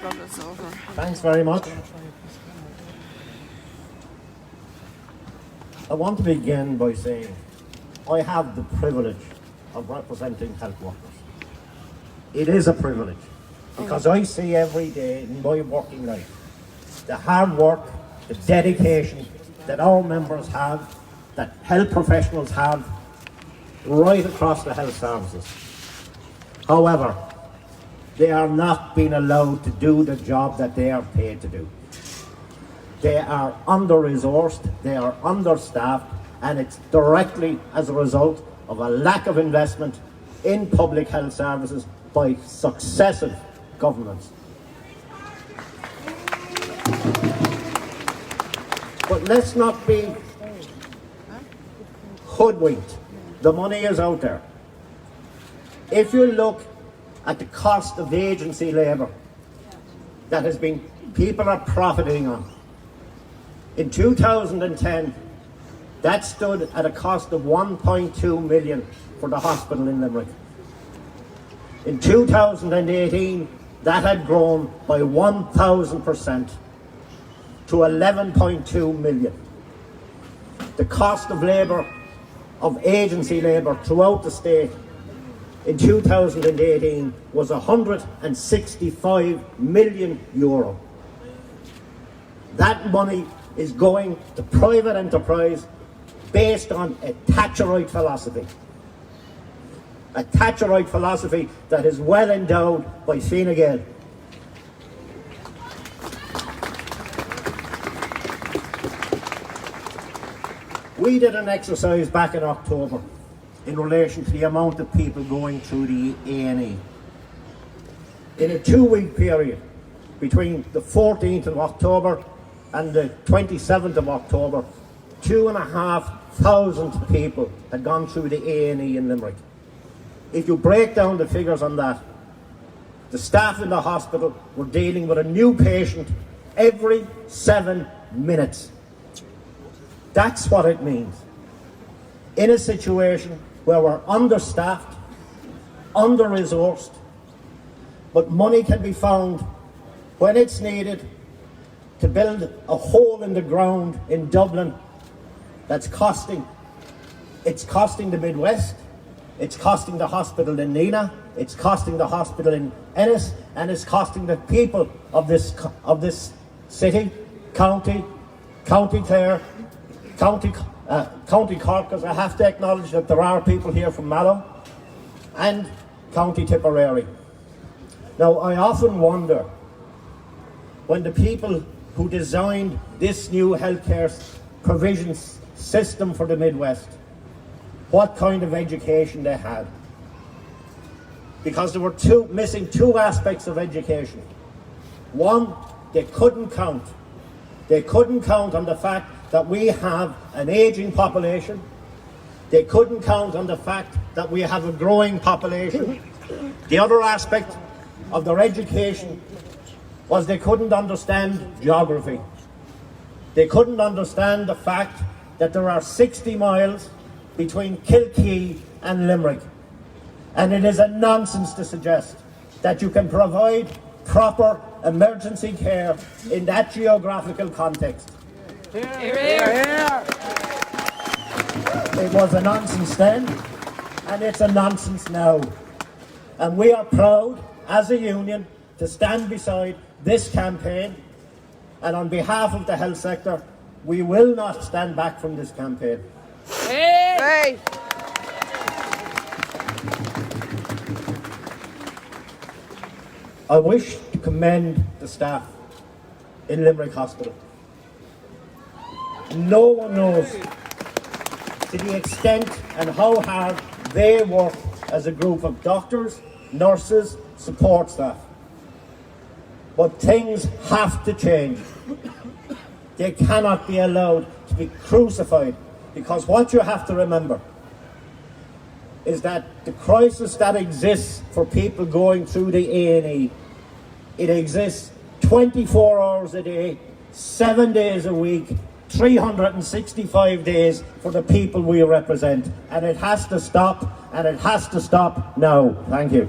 Thanks very much. I want to begin by saying I have the privilege of representing health workers. It is a privilege because I see every day in my working life the hard work, the dedication that our members have, that health professionals have, right across the health services. However, they are not being allowed to do the job that they are paid to do. They are under-resourced, they are understaffed, and it's directly as a result of a lack of investment in public health services by successive governments. But let's not be hoodwinked. The money is out there. If you look at the cost of agency labour that has been, people are profiting on. In 2010, that stood at a cost of 1.2 million for the hospital in Limerick. In 2018, that had grown by 1,000% to 11.2 million. The cost of labour, of agency labour throughout the state in 2018 was €165 million. That money is going to private enterprise based on a Thatcherite philosophy. A Thatcherite philosophy that is well endowed by Fine Gael. We did an exercise back in October in relation to the amount of people going through the A&E. In a 2-week period between the 14th of October and the 27th of October, 2,500 people had gone through the A&E in Limerick. If you break down the figures on that, the staff in the hospital were dealing with a new patient every 7 minutes. That's what it means. In a situation where we're understaffed, under-resourced, but money can be found when it's needed to build a hole in the ground in Dublin that's costing. It's costing the Midwest, it's costing the hospital in Neenah, it's costing the hospital in Ennis, and it's costing the people of this city, county Clare, County Cork, because I have to acknowledge that there are people here from Mallow, and County Tipperary. Now, I often wonder, when the people who designed this new healthcare provision system for the Midwest, what kind of education they had. Because there were missing two aspects of education. One, they couldn't count. They couldn't count on the fact that we have an ageing population. They couldn't count on the fact that we have a growing population. The other aspect of their education was they couldn't understand geography. They couldn't understand the fact that there are 60 miles between Kilkee and Limerick. And it is a nonsense to suggest that you can provide proper emergency care in that geographical context. It was a nonsense then, and it's a nonsense now. And we are proud, as a union, to stand beside this campaign, and on behalf of the health sector, we will not stand back from this campaign. Hey! I wish to commend the staff in Limerick Hospital. No one knows to the extent and how hard they work as a group of doctors, nurses, support staff. But things have to change. They cannot be allowed to be crucified, because what you have to remember is that the crisis that exists for people going through the A&E, it exists 24 hours a day, 7 days a week, 365 days for the people we represent. And it has to stop, and it has to stop now. Thank you.